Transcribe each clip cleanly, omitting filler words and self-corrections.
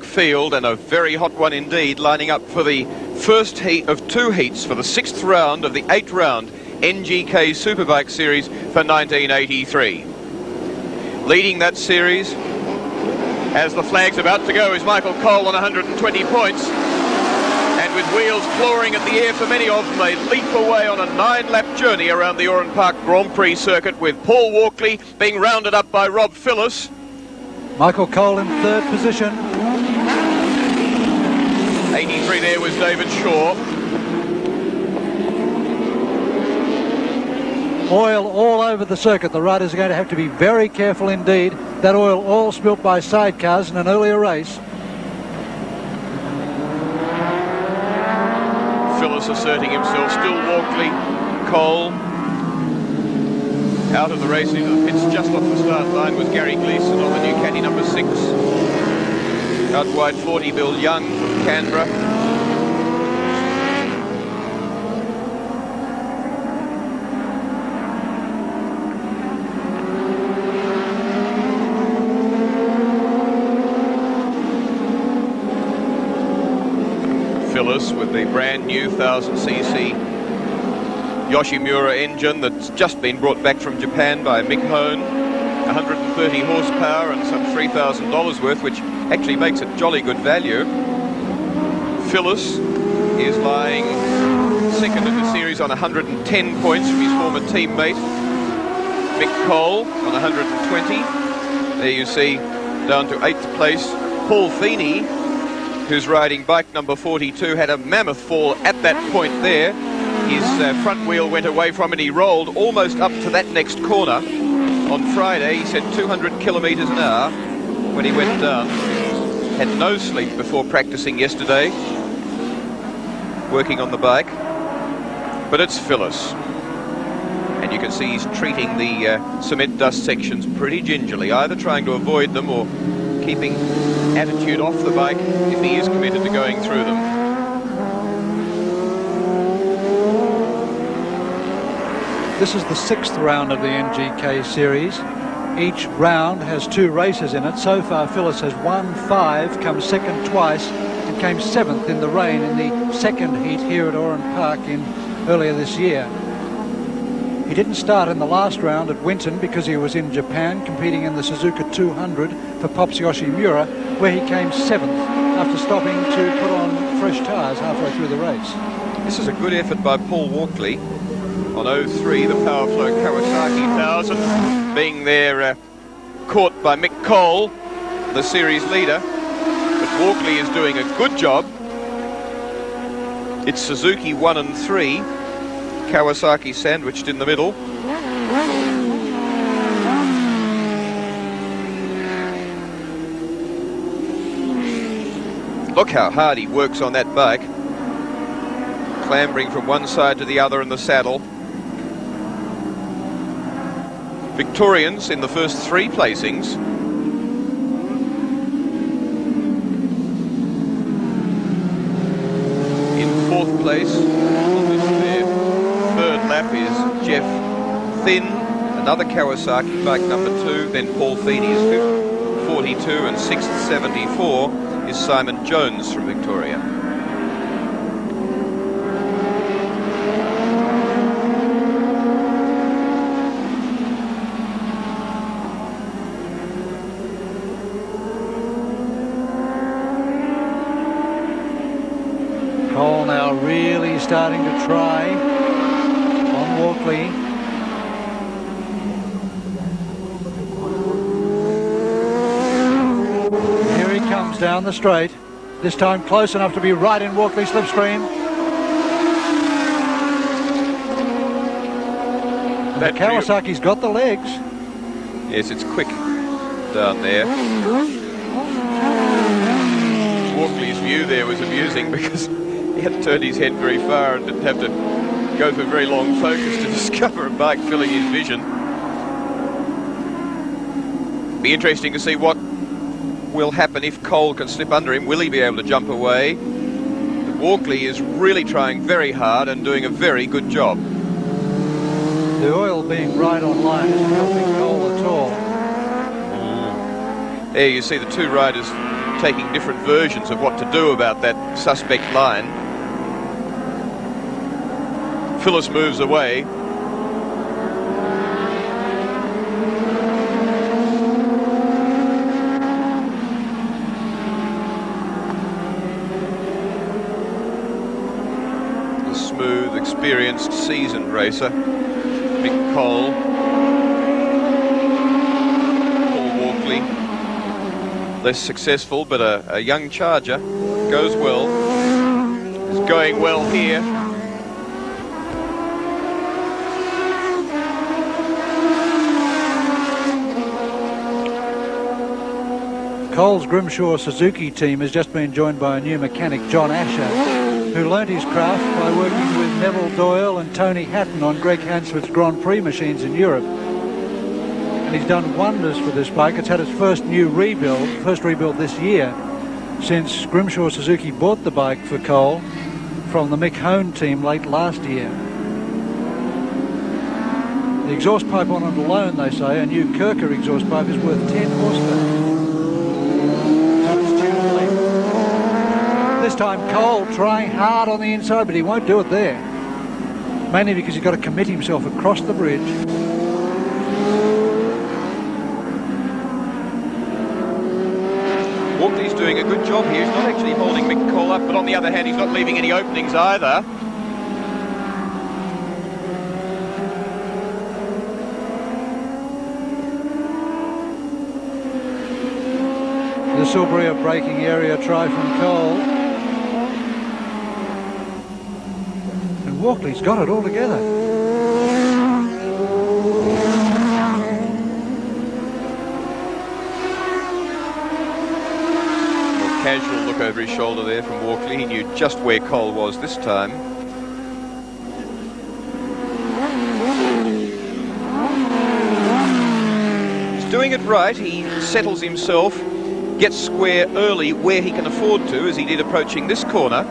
field, and a very hot one indeed, lining up for the first heat of 2 heats for the 6th round of the 8th round NGK Superbike series for 1983. Leading that series, as the flag's about to go, is Mick Cole on 120 points. And with wheels clawing at the air for many of them, they leap away on a 9-lap journey around the Oran Park Grand Prix circuit, with Paul Walkley being rounded up by Phillis. Mick Cole in 3rd position. 83 there was David Shaw. Oil all over the circuit. The riders are going to have to be very careful indeed. That oil all spilt by sidecars in an earlier race. Phillis asserting himself, still Walkley, Cole. Out of the race into the pits just off the start line was Gary Gleeson on the new caddy number 6. Out wide 40, Bill Young from Canberra. Phillis with the brand new 1000cc Yoshimura engine that's just been brought back from Japan by Mick Cole. 130 horsepower and some $3,000 worth, which actually makes it jolly good value. Phillis is lying second in the series on 110 points from his former teammate Mick Cole on 120. There you see, down to 8th place, Paul Feeney, who's riding bike number 42, had a mammoth fall at that point there. His front wheel went away from it. He rolled almost up to that next corner. On Friday, he said 200 kilometres an hour when he went down. Had no sleep before practicing yesterday, working on the bike. But it's Phillis. And you can see he's treating the cement dust sections pretty gingerly, either trying to avoid them or keeping attitude off the bike if he is committed to going through them. This is the 6th round of the NGK series. Each round has 2 races in it. So far, Phillis has won 5, come second twice, and came 7th in the rain in the 2nd heat here at Oran Park earlier this year. He didn't start in the last round at Winton because he was in Japan competing in the Suzuka 200 for Pops Yoshimura, where he came 7th after stopping to put on fresh tyres halfway through the race. This is a good effort by Paul Walkley on 03, the Powerflow Kawasaki 1000, being there caught by Mick Cole, the series leader. But Walkley is doing a good job. It's Suzuki 1 and 3, Kawasaki sandwiched in the middle. Look how hard he works on that bike, clambering from one side to the other in the saddle. Victorians in the first 3 placings. In 4th place on this their 3rd lap is Jeff Thin, another Kawasaki, bike number 2. Then Paul Feeney is 5th, 42, and 6th, 74 is Simon Jones from Victoria. Cole now really starting to try on Walkley. Here he comes down the straight, this time close enough to be right in Walkley's slipstream. That Kawasaki's got the legs. Yes, it's quick down there. Walkley's view there was amusing because he had turned his head very far and didn't have to go for very long focus to discover a bike filling his vision. Be interesting to see what will happen if Cole can slip under him. Will he be able to jump away? But Walkley is really trying very hard and doing a very good job. The oil being right on line isn't helping Cole at all. There you see the 2 riders taking different versions of what to do about that suspect line. Phillis moves away. The smooth, experienced, seasoned racer, Mick Cole. Paul Walkley, less successful, but a young charger, goes well. Is going well here. Cole's Grimshaw Suzuki team has just been joined by a new mechanic, John Asher, who learnt his craft by working with Neville Doyle and Tony Hatton on Greg Hansford's Grand Prix machines in Europe. And he's done wonders for this bike. It's had its first rebuild this year, since Grimshaw Suzuki bought the bike for Cole from the Mick Cole team late last year. The exhaust pipe on it alone, they say, a new Kirker exhaust pipe, is worth 10 horsepower. This time Cole trying hard on the inside, but he won't do it there. Mainly because he's got to commit himself across the bridge. Walkley's doing a good job here. He's not actually holding Mick Cole up, but on the other hand, he's not leaving any openings either. The Silbury braking area try from Cole. And Walkley's got it all together. More casual look over his shoulder there from Walkley. He knew just where Cole was this time. He's doing it right. He settles himself, gets square early where he can afford to, as he did approaching this corner.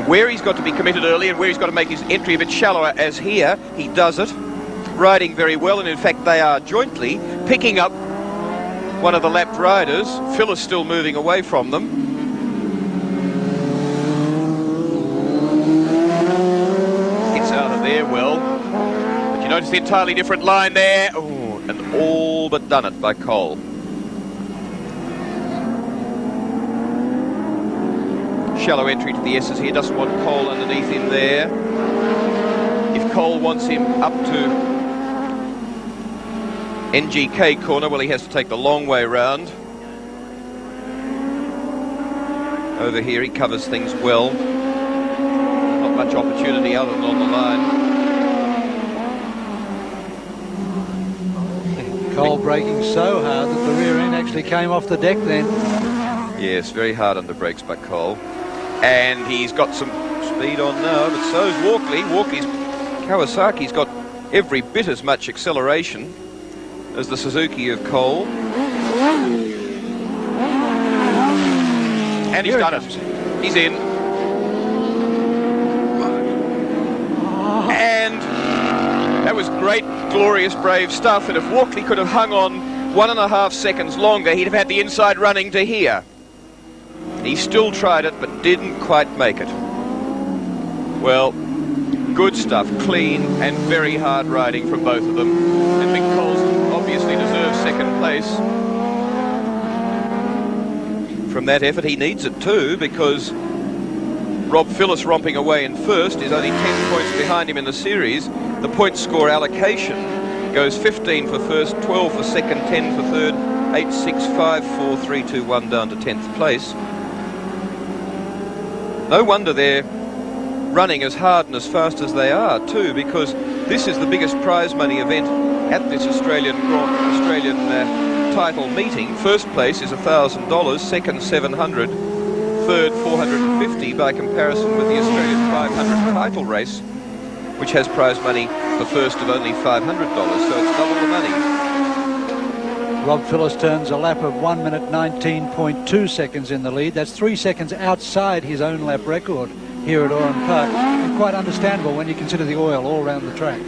Where he's got to be committed early and where he's got to make his entry a bit shallower, as here, he does it. Riding very well, and in fact they are jointly picking up one of the lapped riders. Phillis still moving away from them. Gets out of there well. But you notice the entirely different line there. Oh, and all but done it by Cole. Shallow entry to the S's here, doesn't want Cole underneath him there. If Cole wants him up to NGK corner, well, he has to take the long way round. Over here he covers things well. Not much opportunity other than on the line. Cole braking so hard that the rear end actually came off the deck then. Yes, very hard under brakes by Cole. And he's got some speed on now, but so's Walkley. Walkley's Kawasaki's got every bit as much acceleration as the Suzuki of Cole. And he's done it. He's in. And that was great, glorious, brave stuff. And if Walkley could have hung on 1.5 seconds longer, he'd have had the inside running to here. He still tried it, but didn't quite make it. Well, good stuff, clean and very hard riding from both of them. And Mick Cole obviously deserves second place. From that effort, he needs it too, because Rob Phillis romping away in first is only 10 points behind him in the series. The point score allocation goes 15 for first, 12 for second, 10 for third, 8, 6, 5, 4, 3, 2, 1 down to 10th place. No wonder they're running as hard and as fast as they are too, because this is the biggest prize money event at this Australian title meeting. First place is $1,000, second $700, third $450, by comparison with the Australian 500 title race, which has prize money for first of only $500, so it's double the money. Rob Phillis turns a lap of 1 minute 19.2 seconds in the lead. That's 3 seconds outside his own lap record here at Oran Park. And quite understandable when you consider the oil all around the track.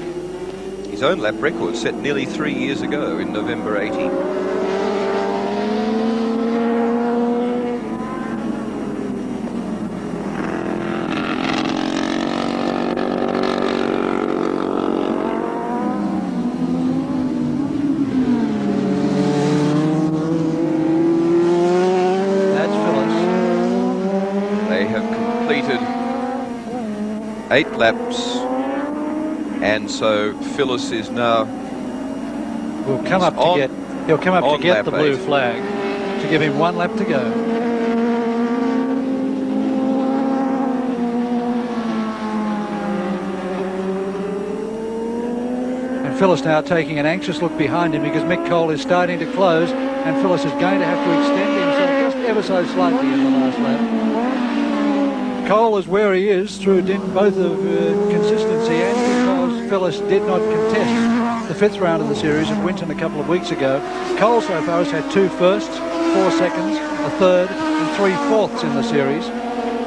His own lap record set nearly 3 years ago in November 80. 8 laps, and so Phillis is now will come up to get. He'll come up to get the blue flag to give him 1 lap to go. And Phillis now taking an anxious look behind him because Mick Cole is starting to close, and Phillis is going to have to extend himself just ever so slightly in the last lap. Cole is where he is through both of consistency and because Phillis did not contest the 5th round of the series at Winton a couple of weeks ago. Cole so far has had 2 firsts, 4 seconds, a third and 3 fourths in the series.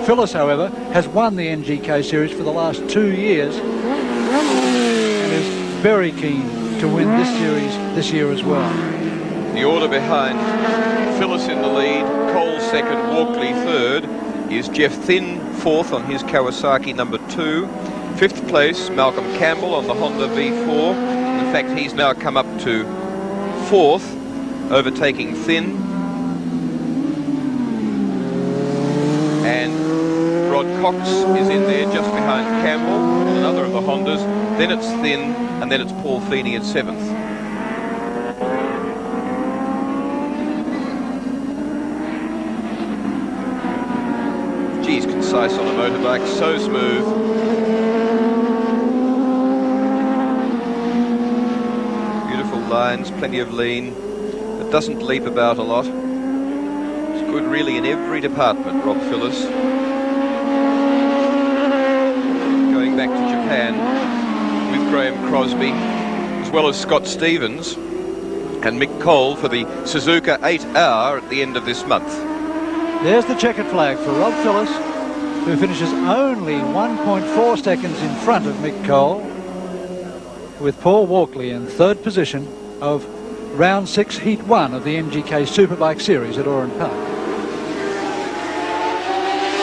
Phillis, however, has won the NGK series for the last 2 years and is very keen to win this series this year as well. The order behind: Phillis in the lead, Cole second, Walkley third, is Jeff Thin fourth on his Kawasaki number 2. 5th place, Malcolm Campbell on the Honda V4. In fact, he's now come up to 4th, overtaking Thin. And Rod Cox is in there just behind Campbell, another of the Hondas. Then it's Thin, and then it's Paul Feeney at 7th. Geez, concise on a motorbike, so smooth. Beautiful lines, plenty of lean. It doesn't leap about a lot. It's good really in every department, Rob Phillis. Going back to Japan with Graham Crosby, as well as Scott Stevens and Mick Cole for the Suzuka 8-hour at the end of this month. There's the checkered flag for Rob Phillis, who finishes only 1.4 seconds in front of Mick Cole, with Paul Walkley in 3rd position of round 6, heat 1 of the NGK Superbike series at Oran Park.